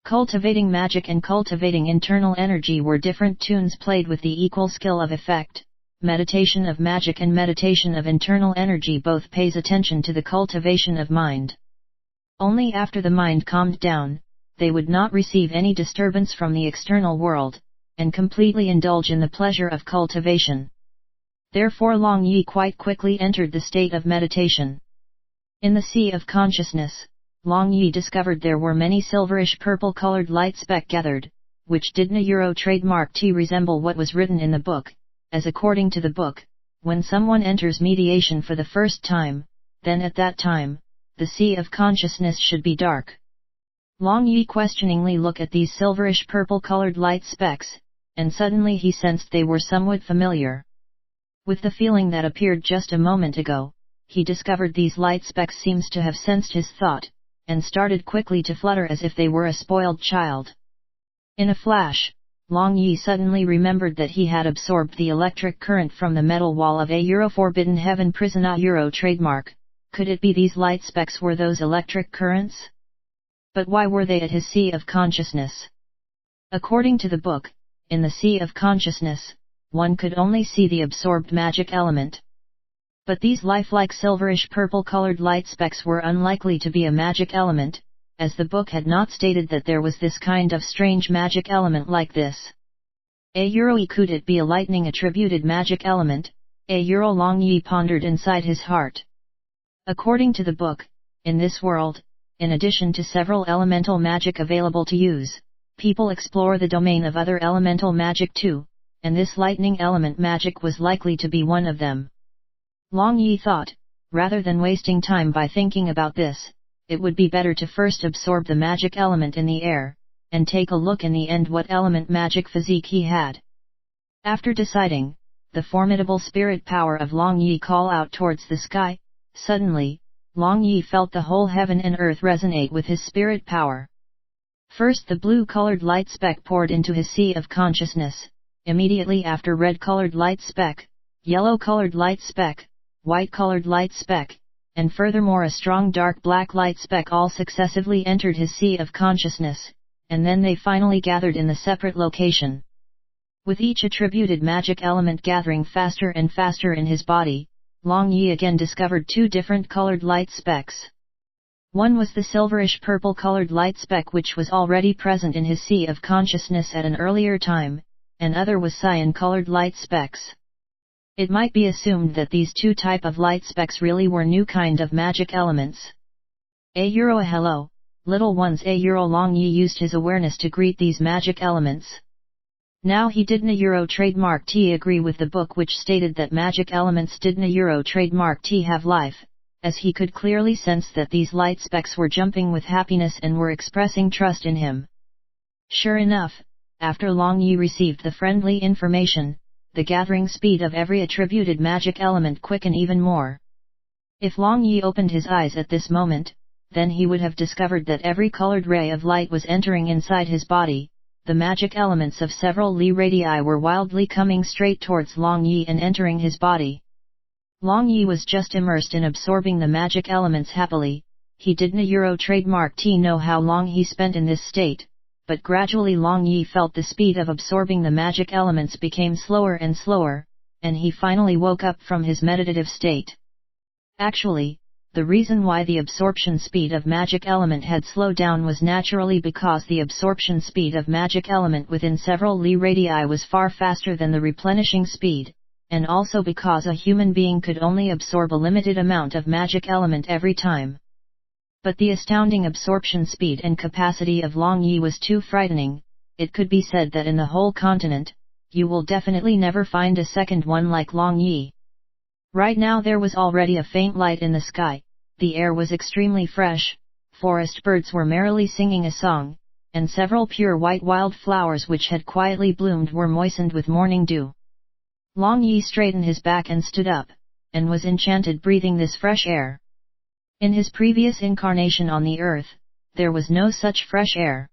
Cultivating magic and cultivating internal energy were different tunes played with the equal skill of effect. Meditation of magic and meditation of internal energy both pays attention to the cultivation of mind. Only after the mind calmed down, they would not receive any disturbance from the external world, and completely indulge in the pleasure of cultivation. Therefore Long Yi quite quickly entered the state of meditation. In the sea of consciousness, Long Yi discovered there were many silverish purple-colored light speck gathered, which did not trademark T resemble what was written in the book, as according to the book, when someone enters mediation for the first time, then at that time, the sea of consciousness should be dark. Long Yi questioningly looked at these silverish purple-colored light specks, and suddenly he sensed they were somewhat familiar. With the feeling that appeared just a moment ago, he discovered these light specks seems to have sensed his thought, and started quickly to flutter as if they were a spoiled child. In a flash, Long Yi suddenly remembered that he had absorbed the electric current from the metal wall of a Forbidden Heaven prison trademark. Could it be these light specks were those electric currents? But why were they at his sea of consciousness? According to the book, in the sea of consciousness, one could only see the absorbed magic element. But these lifelike silverish purple-colored light specks were unlikely to be a magic element, as the book had not stated that there was this kind of strange magic element like this. Could it be a lightning-attributed magic element? Long Yi pondered inside his heart. According to the book, in this world, in addition to several elemental magic available to use, people explore the domain of other elemental magic too, and this lightning element magic was likely to be one of them. Long Yi thought, rather than wasting time by thinking about this, it would be better to first absorb the magic element in the air, and take a look in the end what element magic physique he had. After deciding, the formidable spirit power of Long Yi call out towards the sky. Suddenly, Long Yi felt the whole heaven and earth resonate with his spirit power. First the blue-colored light speck poured into his sea of consciousness, immediately after red-colored light speck, yellow-colored light speck, white-colored light speck, and furthermore a strong dark black light speck all successively entered his sea of consciousness, and then they finally gathered in the separate location. With each attributed magic element gathering faster and faster in his body, Long Yi again discovered two different colored light specks. One was the silverish purple-colored light speck which was already present in his sea of consciousness at an earlier time, and other was cyan-colored light specks. It might be assumed that these two type of light specks really were new kind of magic elements. Hello, little ones. Long Yi used his awareness to greet these magic elements. Now he did not trademark T agree with the book which stated that magic elements did not trademark T have life, as he could clearly sense that these light specks were jumping with happiness and were expressing trust in him. Sure enough, after Long Yi received the friendly information, the gathering speed of every attributed magic element quickened even more. If Long Yi opened his eyes at this moment, then he would have discovered that every colored ray of light was entering inside his body. The magic elements of several Li radii were wildly coming straight towards Long Yi and entering his body. Long Yi was just immersed in absorbing the magic elements happily. He did not trademark T know how long he spent in this state, but gradually Long Yi felt the speed of absorbing the magic elements became slower and slower, and he finally woke up from his meditative state. Actually, the reason why the absorption speed of magic element had slowed down was naturally because the absorption speed of magic element within several Li radii was far faster than the replenishing speed, and also because a human being could only absorb a limited amount of magic element every time. But the astounding absorption speed and capacity of Long Yi was too frightening. It could be said that in the whole continent, you will definitely never find a second one like Long Yi. Right now there was already a faint light in the sky, the air was extremely fresh, forest birds were merrily singing a song, and several pure white wild flowers which had quietly bloomed were moistened with morning dew. Long Yi straightened his back and stood up, and was enchanted breathing this fresh air. In his previous incarnation on the earth, there was no such fresh air.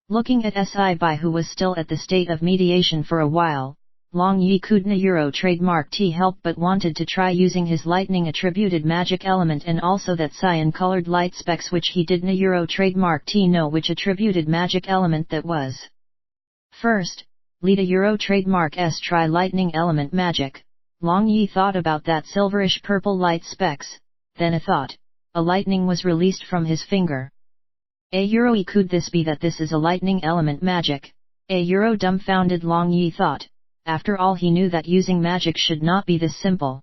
Looking at Si Bai who was still at the state of mediation for a while, Long Yi couldn't trademark T help but wanted to try using his lightning attributed magic element and also that cyan colored light specs which he didn't trademark T know which attributed magic element that was. First, lead a trademark S try lightning element magic. Long Yi thought about that silverish purple light specks, then a thought, a lightning was released from his finger. Could this be that this is a lightning element magic? Dumbfounded Long Yi thought. After all he knew that using magic should not be this simple.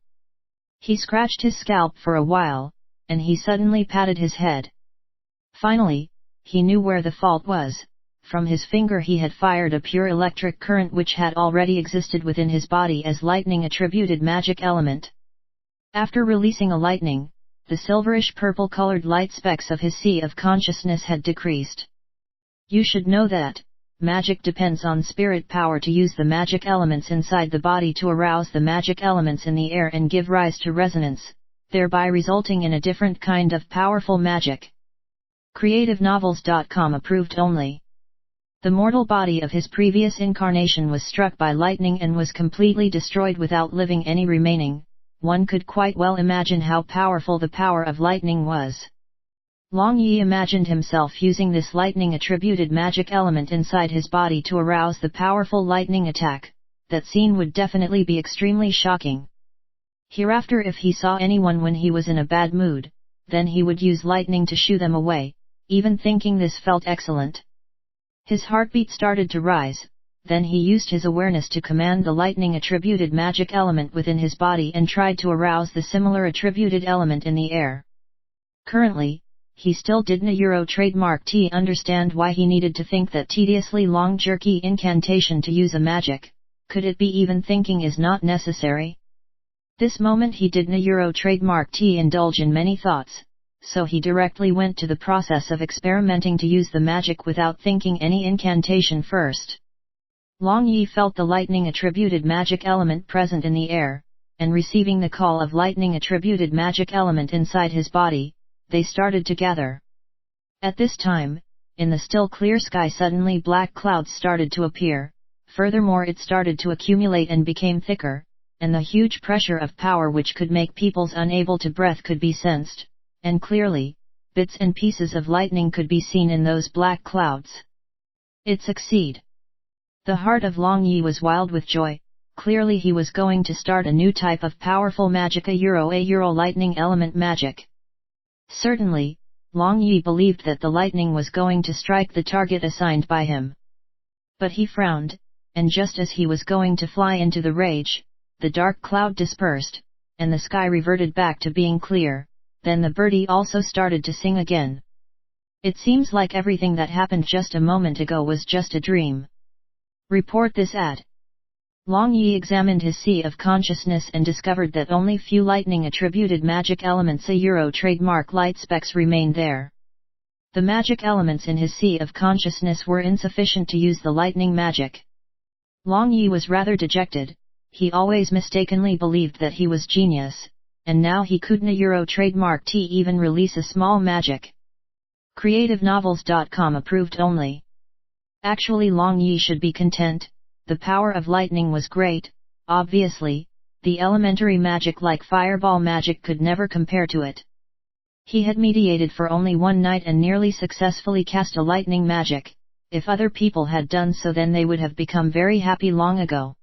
He scratched his scalp for a while, and he suddenly patted his head. Finally, he knew where the fault was. From his finger he had fired a pure electric current which had already existed within his body as lightning attributed magic element. After releasing a lightning, the silverish purple colored light specks of his sea of consciousness had decreased. You should know that magic depends on spirit power to use the magic elements inside the body to arouse the magic elements in the air and give rise to resonance, thereby resulting in a different kind of powerful magic. CreativeNovels.com approved only. The mortal body of his previous incarnation was struck by lightning and was completely destroyed without living any remaining. One could quite well imagine how powerful the power of lightning was. Long Yi imagined himself using this lightning attributed magic element inside his body to arouse the powerful lightning attack. That scene would definitely be extremely shocking. Hereafter if he saw anyone when he was in a bad mood, then he would use lightning to shoo them away. Even thinking this felt excellent. His heartbeat started to rise, then he used his awareness to command the lightning attributed magic element within his body and tried to arouse the similar attributed element in the air. Currently, he still didn't trademark T understand why he needed to think that tediously long jerky incantation to use a magic. Could it be even thinking is not necessary? This moment he didn't trademark T indulge in many thoughts, so he directly went to the process of experimenting to use the magic without thinking any incantation first. Long Yi felt the lightning attributed magic element present in the air, and receiving the call of lightning attributed magic element inside his body, they started to gather. At this time, in the still clear sky suddenly black clouds started to appear, furthermore it started to accumulate and became thicker, and the huge pressure of power which could make peoples unable to breathe could be sensed, and clearly, bits and pieces of lightning could be seen in those black clouds. It succeeded. The heart of Long Yi was wild with joy. Clearly he was going to start a new type of powerful magic, a lightning element magic. Certainly, Long Yi believed that the lightning was going to strike the target assigned by him. But he frowned, and just as he was going to fly into the rage, the dark cloud dispersed, and the sky reverted back to being clear, then the birdie also started to sing again. It seems like everything that happened just a moment ago was just a dream. Report this at. Long Yi examined his sea of consciousness and discovered that only few lightning attributed magic elements trademark light specks remained there. The magic elements in his sea of consciousness were insufficient to use the lightning magic. Long Yi was rather dejected. He always mistakenly believed that he was genius, and now he couldn't trademark T even release a small magic. CreativeNovels.com approved only. Actually Long Yi should be content. The power of lightning was great, obviously, the elementary magic like fireball magic could never compare to it. He had meditated for only one night and nearly successfully cast a lightning magic. If other people had done so then they would have become very happy long ago.